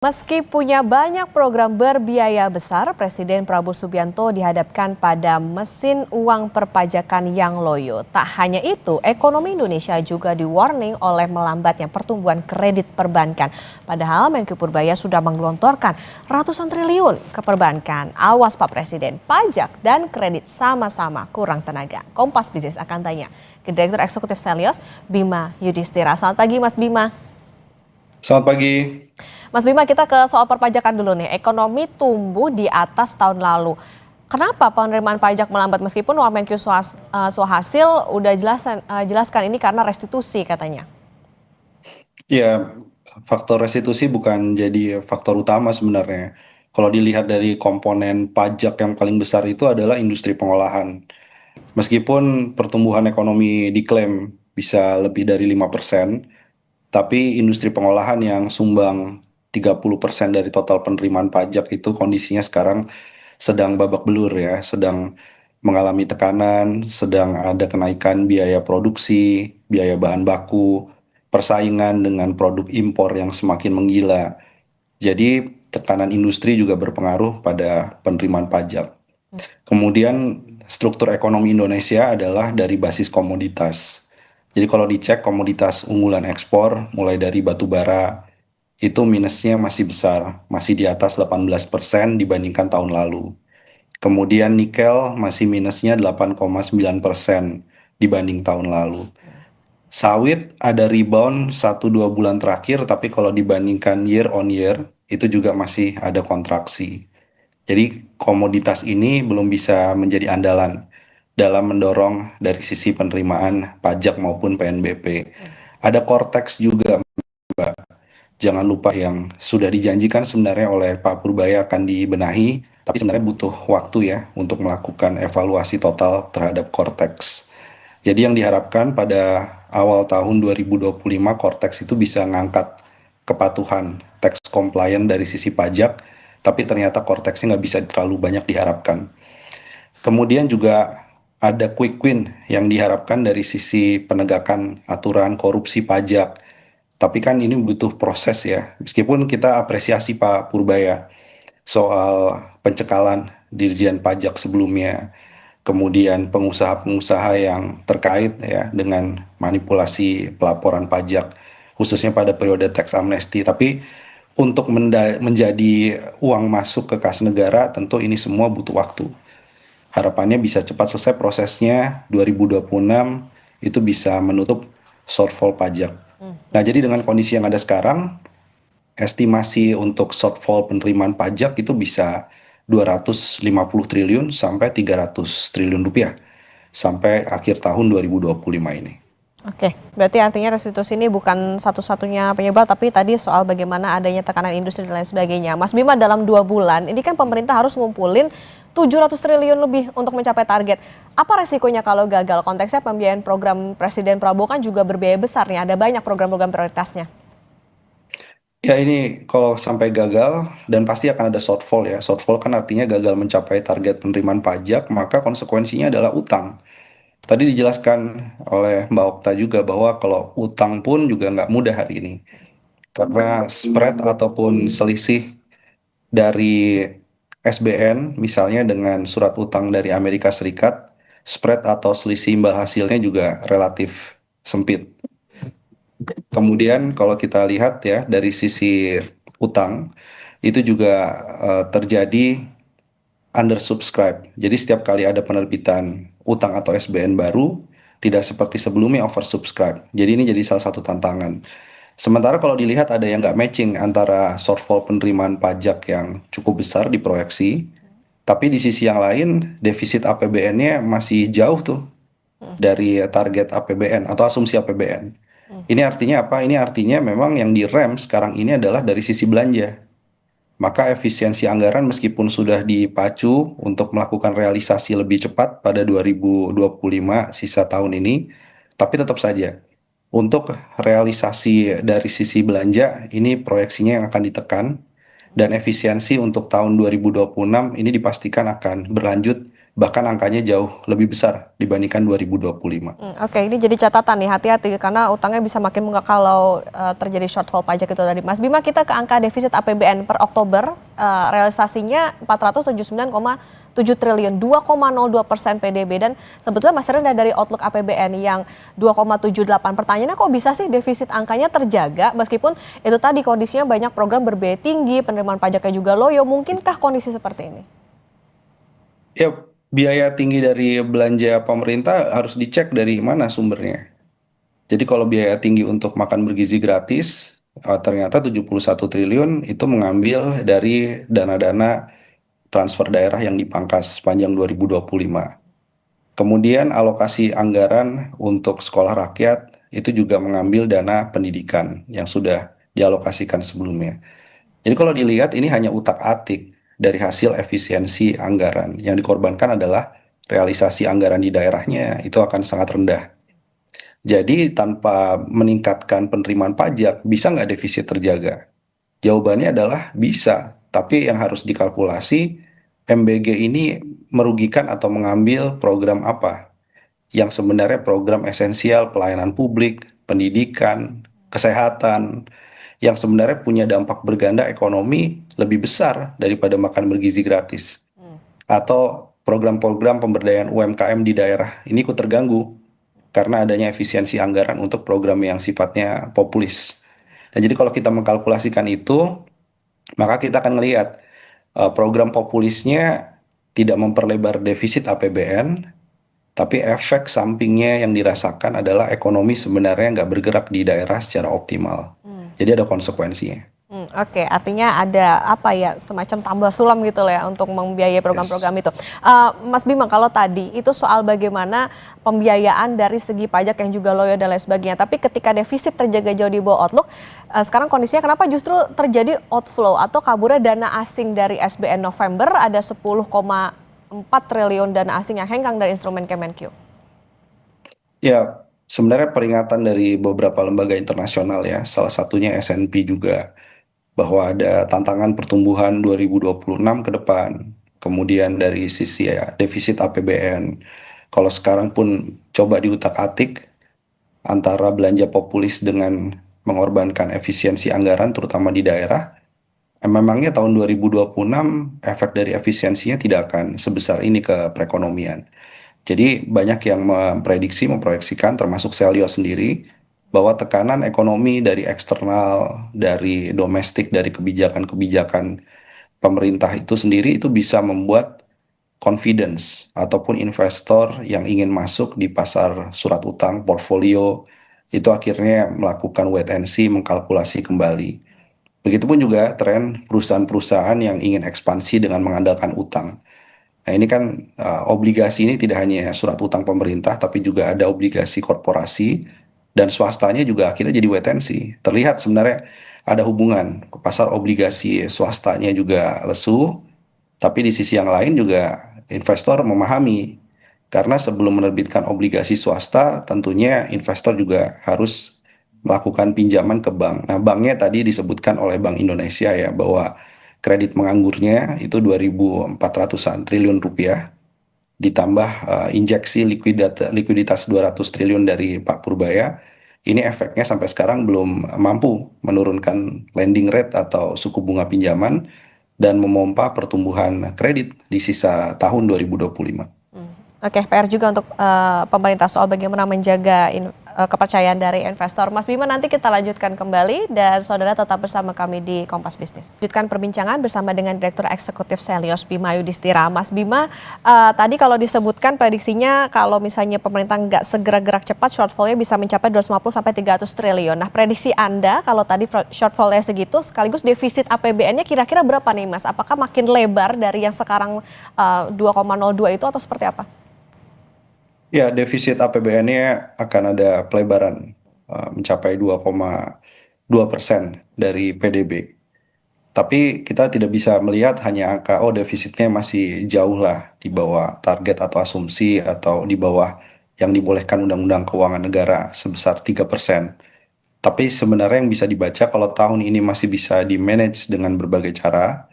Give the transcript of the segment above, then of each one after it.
Meski punya banyak program berbiaya besar, Presiden Prabowo Subianto dihadapkan pada mesin uang perpajakan yang loyo. Tak hanya itu, ekonomi Indonesia juga di-warning oleh melambatnya pertumbuhan kredit perbankan. Padahal Menko Purbaya sudah menggelontorkan ratusan triliun ke perbankan. Awas Pak Presiden, pajak dan kredit sama-sama kurang tenaga. Kompas Bisnis akan tanya ke Direktur Eksekutif Selyos, Bima Yudhistira. Selamat pagi Mas Bima. Selamat pagi. Mas Bima, kita ke soal perpajakan dulu nih. Ekonomi tumbuh di atas tahun lalu. Kenapa penerimaan pajak melambat meskipun Wamenkyu Swahasil udah jelaskan ini karena restitusi katanya? Ya, faktor restitusi bukan jadi faktor utama sebenarnya. Kalau dilihat dari komponen pajak yang paling besar itu adalah industri pengolahan. Meskipun pertumbuhan ekonomi diklaim bisa lebih dari 5%, tapi industri pengolahan yang sumbang 30% dari total penerimaan pajak itu kondisinya sekarang sedang babak belur ya, sedang mengalami tekanan, sedang ada kenaikan biaya produksi, biaya bahan baku, persaingan dengan produk impor yang semakin menggila. Jadi tekanan industri juga berpengaruh pada penerimaan pajak. Kemudian struktur ekonomi Indonesia adalah dari basis komoditas. Jadi kalau dicek komoditas unggulan ekspor mulai dari batu bara itu minusnya masih besar, masih di atas 18% dibandingkan tahun lalu. Kemudian nikel masih minusnya 8,9% dibanding tahun lalu. Sawit ada rebound 1-2 bulan terakhir, tapi kalau dibandingkan year on year itu juga masih ada kontraksi. Jadi komoditas ini belum bisa menjadi andalan dalam mendorong dari sisi penerimaan pajak maupun PNBP. Ada Cortex juga, Mbak. Jangan lupa yang sudah dijanjikan sebenarnya oleh Pak Purbaya akan dibenahi, tapi sebenarnya butuh waktu ya untuk melakukan evaluasi total terhadap Cortex. Jadi yang diharapkan pada awal tahun 2025 Cortex itu bisa ngangkat kepatuhan tax compliant dari sisi pajak, tapi ternyata Cortexnya nggak bisa terlalu banyak diharapkan. Kemudian juga ada quick win yang diharapkan dari sisi penegakan aturan korupsi pajak. Tapi kan ini butuh proses ya. Meskipun kita apresiasi Pak Purbaya soal pencekalan Dirjen Pajak sebelumnya, kemudian pengusaha-pengusaha yang terkait ya dengan manipulasi pelaporan pajak, khususnya pada periode tax amnesty. Tapi untuk menjadi uang masuk ke kas negara, tentu ini semua butuh waktu. Harapannya bisa cepat selesai prosesnya, 2026 itu bisa menutup shortfall pajak. Nah, jadi dengan kondisi yang ada sekarang, estimasi untuk shortfall penerimaan pajak itu bisa 250 triliun sampai 300 triliun rupiah sampai akhir tahun 2025 ini. Oke, berarti artinya restitusi ini bukan satu-satunya penyebab, tapi tadi soal bagaimana adanya tekanan industri dan lain sebagainya. Mas Bima, dalam 2 bulan, ini kan pemerintah harus ngumpulin 700 triliun lebih untuk mencapai target. Apa resikonya kalau gagal? Konteksnya pembiayaan program Presiden Prabowo kan juga berbiaya besar nih, ada banyak program-program prioritasnya. Ya ini kalau sampai gagal dan pasti akan ada shortfall ya. Shortfall kan artinya gagal mencapai target penerimaan pajak, maka konsekuensinya adalah utang. Tadi dijelaskan oleh Mbak Okta juga bahwa kalau utang pun juga nggak mudah hari ini. Karena spread ataupun selisih dari SBN misalnya dengan surat utang dari Amerika Serikat, spread atau selisih imbal hasilnya juga relatif sempit. Kemudian kalau kita lihat ya dari sisi utang, itu juga terjadi undersubscribe. Jadi setiap kali ada penerbitan utang atau SBN baru, tidak seperti sebelumnya oversubscribe. Jadi ini jadi salah satu tantangan. Sementara kalau dilihat ada yang nggak matching antara shortfall penerimaan pajak yang cukup besar diproyeksi, tapi di sisi yang lain defisit APBN-nya masih jauh tuh dari target APBN atau asumsi APBN. Ini artinya apa? Ini artinya memang yang direm sekarang ini adalah dari sisi belanja. Maka efisiensi anggaran meskipun sudah dipacu untuk melakukan realisasi lebih cepat pada 2025 sisa tahun ini, tapi tetap saja untuk realisasi dari sisi belanja ini proyeksinya yang akan ditekan dan efisiensi untuk tahun 2026 ini dipastikan akan berlanjut bahkan angkanya jauh lebih besar dibandingkan 2025. Oke, ini jadi catatan nih, hati-hati karena utangnya bisa makin menguat kalau terjadi shortfall pajak itu tadi. Mas Bima, kita ke angka defisit APBN per Oktober, realisasinya 479,7 triliun, 2,02% PDB, dan sebetulnya masih rendah dari outlook APBN yang 2,78. Pertanyaannya kok bisa sih defisit angkanya terjaga meskipun itu tadi kondisinya banyak program berbiaya tinggi, penerimaan pajaknya juga loyo, mungkinkah kondisi seperti ini? Ya, biaya tinggi dari belanja pemerintah harus dicek dari mana sumbernya. Jadi kalau biaya tinggi untuk makan bergizi gratis, ternyata 71 triliun itu mengambil dari dana-dana transfer daerah yang dipangkas sepanjang 2025. Kemudian alokasi anggaran untuk sekolah rakyat itu juga mengambil dana pendidikan yang sudah dialokasikan sebelumnya. Jadi kalau dilihat ini hanya utak-atik dari hasil efisiensi anggaran. Yang dikorbankan adalah realisasi anggaran di daerahnya itu akan sangat rendah. Jadi tanpa meningkatkan penerimaan pajak, bisa nggak defisit terjaga? Jawabannya adalah bisa, tapi yang harus dikalkulasi MBG ini merugikan atau mengambil program apa yang sebenarnya program esensial pelayanan publik, pendidikan, kesehatan, yang sebenarnya punya dampak berganda ekonomi lebih besar daripada makan bergizi gratis. Atau program-program pemberdayaan UMKM di daerah ini ikut terganggu karena adanya efisiensi anggaran untuk program yang sifatnya populis. Dan jadi kalau kita mengkalkulasikan itu, maka kita akan melihat program populisnya tidak memperlebar defisit APBN, tapi efek sampingnya yang dirasakan adalah ekonomi sebenarnya nggak bergerak di daerah secara optimal. Jadi ada konsekuensinya. Oke, artinya ada apa ya, semacam tambal sulam gitu lah ya untuk membiayai program-program Yes. itu. Mas Bima, kalau tadi itu soal bagaimana pembiayaan dari segi pajak yang juga loyo dan lain sebagainya. Tapi ketika defisit terjaga jauh di bawah outlook, sekarang kondisinya kenapa justru terjadi outflow atau kaburnya dana asing dari SBN November ada 10,4 triliun dana asing yang hengkang dari instrumen Kemenkyu. Ya, sebenarnya peringatan dari beberapa lembaga internasional ya, salah satunya S&P juga, bahwa ada tantangan pertumbuhan 2026 ke depan. Kemudian dari sisi ya, defisit APBN. Kalau sekarang pun coba diutak-atik antara belanja populis dengan mengorbankan efisiensi anggaran terutama di daerah, memangnya tahun 2026 efek dari efisiensinya tidak akan sebesar ini ke perekonomian. Jadi banyak yang memproyeksikan termasuk Selyo sendiri bahwa tekanan ekonomi dari eksternal, dari domestik, dari kebijakan-kebijakan pemerintah itu sendiri itu bisa membuat confidence ataupun investor yang ingin masuk di pasar surat utang portfolio itu akhirnya melakukan wait and see, mengkalkulasi kembali. Begitupun juga tren perusahaan-perusahaan yang ingin ekspansi dengan mengandalkan utang. Nah, ini kan obligasi ini tidak hanya surat utang pemerintah, tapi juga ada obligasi korporasi dan swastanya juga akhirnya jadi wait and see. Terlihat sebenarnya ada hubungan, pasar obligasi swastanya juga lesu, tapi di sisi yang lain juga investor memahami karena sebelum menerbitkan obligasi swasta, tentunya investor juga harus melakukan pinjaman ke bank. Nah, banknya tadi disebutkan oleh Bank Indonesia ya bahwa kredit menganggurnya itu 2.400-an triliun rupiah ditambah injeksi likuiditas 200 triliun dari Pak Purbaya. Ini efeknya sampai sekarang belum mampu menurunkan lending rate atau suku bunga pinjaman dan memompa pertumbuhan kredit di sisa tahun 2025. Oke, PR juga untuk pemerintah soal bagaimana menjaga kepercayaan dari investor. Mas Bima, nanti kita lanjutkan kembali dan saudara tetap bersama kami di Kompas Bisnis. Lanjutkan perbincangan bersama dengan Direktur Eksekutif Selyos Bima Yudhistira. Mas Bima, tadi kalau disebutkan prediksinya kalau misalnya pemerintah nggak segera gerak cepat, shortfall-nya bisa mencapai 250 sampai 300 triliun. Nah, prediksi Anda kalau tadi shortfall-nya segitu, sekaligus defisit APBN-nya kira-kira berapa nih, Mas? Apakah makin lebar dari yang sekarang 2,02 itu atau seperti apa? Ya, defisit APBN-nya akan ada pelebaran mencapai 2,2% dari PDB. Tapi kita tidak bisa melihat hanya angka, oh defisitnya masih jauh lah di bawah target atau asumsi atau di bawah yang dibolehkan Undang-Undang Keuangan Negara sebesar 3%. Tapi sebenarnya yang bisa dibaca kalau tahun ini masih bisa di-manage dengan berbagai cara,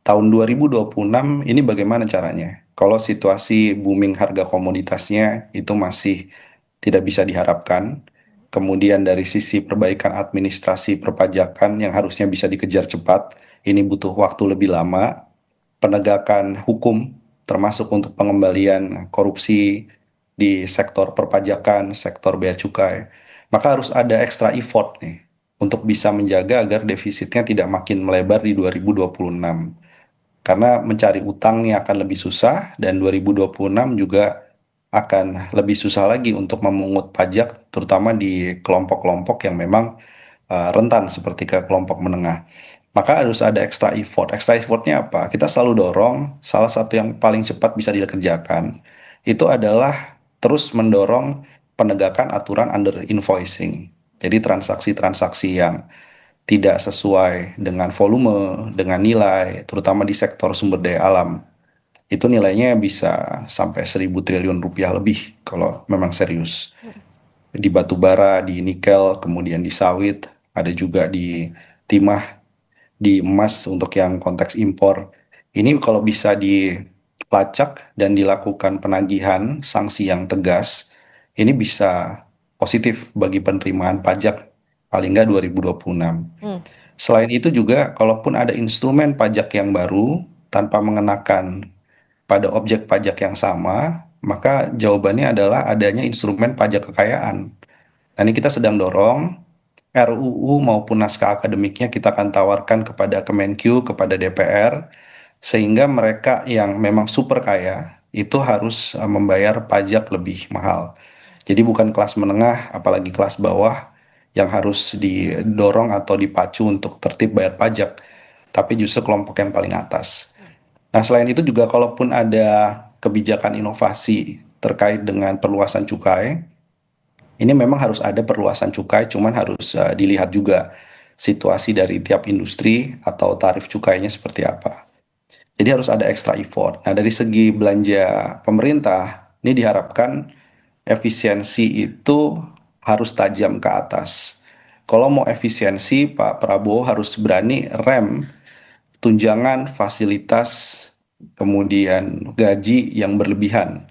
tahun 2026 ini bagaimana caranya? Kalau situasi booming harga komoditasnya itu masih tidak bisa diharapkan, kemudian dari sisi perbaikan administrasi perpajakan yang harusnya bisa dikejar cepat, ini butuh waktu lebih lama, penegakan hukum termasuk untuk pengembalian korupsi di sektor perpajakan, sektor bea cukai, maka harus ada extra effort nih untuk bisa menjaga agar defisitnya tidak makin melebar di 2026. Karena mencari utangnya akan lebih susah dan 2026 juga akan lebih susah lagi untuk memungut pajak terutama di kelompok-kelompok yang memang rentan seperti ke kelompok menengah. Maka harus ada extra effort. Extra effortnya apa? Kita selalu dorong, salah satu yang paling cepat bisa dikerjakan, itu adalah terus mendorong penegakan aturan under invoicing. Jadi transaksi-transaksi yang tidak sesuai dengan volume, dengan nilai, terutama di sektor sumber daya alam, itu nilainya bisa sampai 1.000 triliun rupiah lebih kalau memang serius. Di batu bara, di nikel, kemudian di sawit, ada juga di timah, di emas untuk yang konteks impor. Ini kalau bisa dilacak dan dilakukan penagihan sanksi yang tegas, ini bisa positif bagi penerimaan pajak paling nggak 2026. Hmm. Selain itu juga, kalaupun ada instrumen pajak yang baru tanpa mengenakan pada objek pajak yang sama, maka jawabannya adalah adanya instrumen pajak kekayaan. Nah, ini kita sedang dorong RUU maupun naskah akademiknya kita akan tawarkan kepada Kemenq, kepada DPR, sehingga mereka yang memang super kaya itu harus membayar pajak lebih mahal. Jadi bukan kelas menengah, apalagi kelas bawah yang harus didorong atau dipacu untuk tertib bayar pajak, tapi justru kelompok yang paling atas. Nah, selain itu juga kalaupun ada kebijakan inovasi terkait dengan perluasan cukai, ini memang harus ada perluasan cukai, cuman harus dilihat juga situasi dari tiap industri atau tarif cukainya seperti apa. Jadi harus ada extra effort. Nah, dari segi belanja pemerintah, ini diharapkan efisiensi itu harus tajam ke atas. Kalau mau efisiensi, Pak Prabowo harus berani rem tunjangan, fasilitas, kemudian gaji yang berlebihan,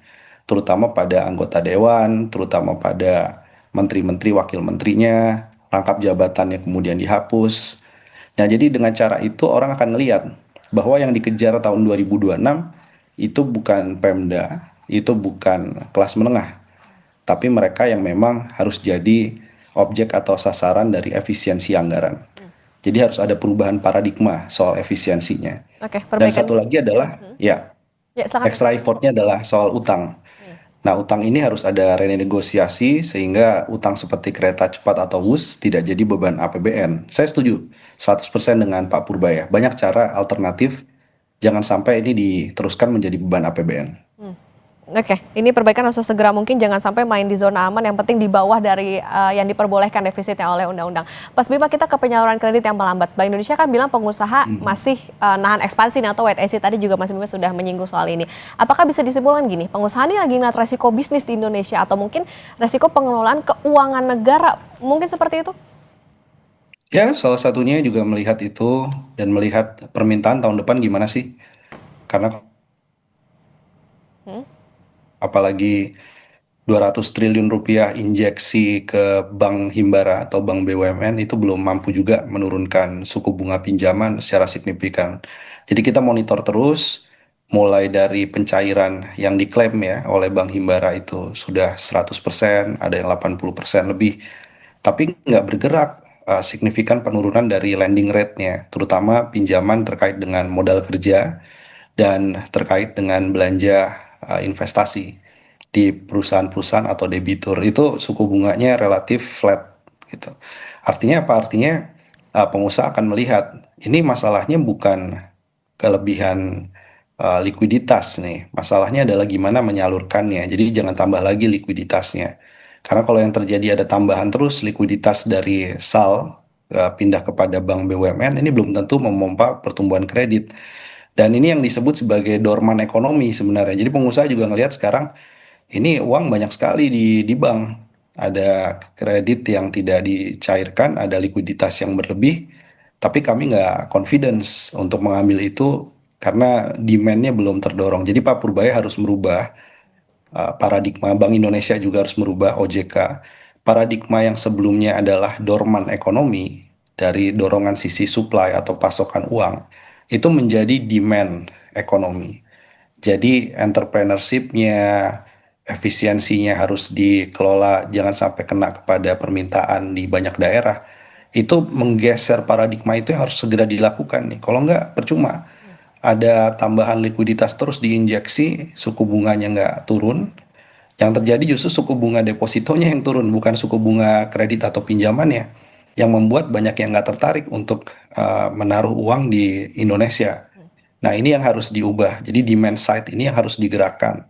terutama pada anggota dewan, terutama pada menteri-menteri, wakil menterinya, rangkap jabatannya kemudian dihapus. Nah, jadi dengan cara itu orang akan melihat bahwa yang dikejar tahun 2026 itu bukan Pemda, itu bukan kelas menengah, tapi mereka yang memang harus jadi objek atau sasaran dari efisiensi anggaran. Jadi harus ada perubahan paradigma soal efisiensinya. Oke, Dan perbaikan. satu lagi adalah, ya, Ya, silakan. extra effortnya adalah soal utang. Nah, utang ini harus ada renegosiasi sehingga utang seperti kereta cepat atau WUS tidak jadi beban APBN. Saya setuju 100% dengan Pak Purbaya. Banyak cara alternatif, jangan sampai ini diteruskan menjadi beban APBN. Oke, ini perbaikan harus segera mungkin, jangan sampai main di zona aman, yang penting di bawah dari yang diperbolehkan defisitnya oleh undang-undang. Pas Bima, kita ke penyaluran kredit yang melambat. Bank Indonesia kan bilang pengusaha masih nahan ekspansi atau wait and see, tadi juga Mas Bima sudah menyinggung soal ini. Apakah bisa disimpulkan gini, pengusaha ini lagi ngeliat resiko bisnis di Indonesia atau mungkin resiko pengelolaan keuangan negara, mungkin seperti itu? Ya, salah satunya juga melihat itu dan melihat permintaan tahun depan gimana sih. Karena apalagi 200 triliun rupiah injeksi ke Bank Himbara atau Bank BUMN itu belum mampu juga menurunkan suku bunga pinjaman secara signifikan. Jadi kita monitor terus, mulai dari pencairan yang diklaim ya oleh Bank Himbara itu sudah 100%, ada yang 80% lebih, tapi nggak bergerak signifikan penurunan dari lending rate-nya, terutama pinjaman terkait dengan modal kerja dan terkait dengan belanja investasi di perusahaan-perusahaan atau debitur itu suku bunganya relatif flat gitu. Artinya apa? Artinya pengusaha akan melihat ini masalahnya bukan kelebihan likuiditas nih. Masalahnya adalah gimana menyalurkannya. Jadi jangan tambah lagi likuiditasnya. Karena kalau yang terjadi ada tambahan terus likuiditas dari SAL pindah kepada bank BUMN, ini belum tentu memompa pertumbuhan kredit. Dan ini yang disebut sebagai dorman ekonomi sebenarnya. Jadi pengusaha juga ngelihat sekarang ini uang banyak sekali di bank. Ada kredit yang tidak dicairkan, ada likuiditas yang berlebih, tapi kami nggak confidence untuk mengambil itu karena demand-nya belum terdorong. Jadi Pak Purbaya harus merubah paradigma, Bank Indonesia juga harus merubah, OJK. Paradigma yang sebelumnya adalah dorman ekonomi, dari dorongan sisi supply atau pasokan uang, itu menjadi demand ekonomi. Jadi entrepreneurship-nya, efisiensinya harus dikelola, jangan sampai kena kepada permintaan di banyak daerah. Itu menggeser paradigma itu yang harus segera dilakukan nih. Kalau nggak percuma. Ada tambahan likuiditas terus diinjeksi, suku bunganya nggak turun. Yang terjadi justru suku bunga depositonya yang turun, bukan suku bunga kredit atau pinjamannya. Yang membuat banyak yang nggak tertarik untuk menaruh uang di Indonesia. Nah, ini yang harus diubah. Jadi demand side ini yang harus digerakkan.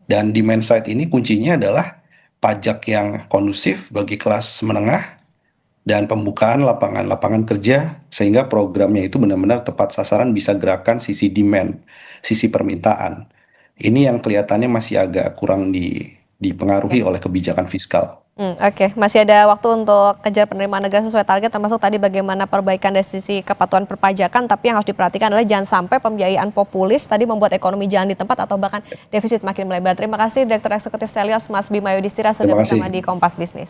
Dan demand side ini kuncinya adalah pajak yang kondusif bagi kelas menengah dan pembukaan lapangan-lapangan kerja sehingga programnya itu benar-benar tepat sasaran, bisa gerakan sisi demand, sisi permintaan. Ini yang kelihatannya masih agak kurang Ya. dipengaruhi oleh kebijakan fiskal. Oke, masih ada waktu untuk kejar penerimaan negara sesuai target, termasuk tadi bagaimana perbaikan dari sisi kepatuhan perpajakan, tapi yang harus diperhatikan adalah jangan sampai pembiayaan populis tadi membuat ekonomi jalan di tempat atau bahkan defisit makin melebar. Terima kasih Direktur Eksekutif Selios Mas Bima Yudhistira sudah Terima bersama kasih. di Kompas Bisnis.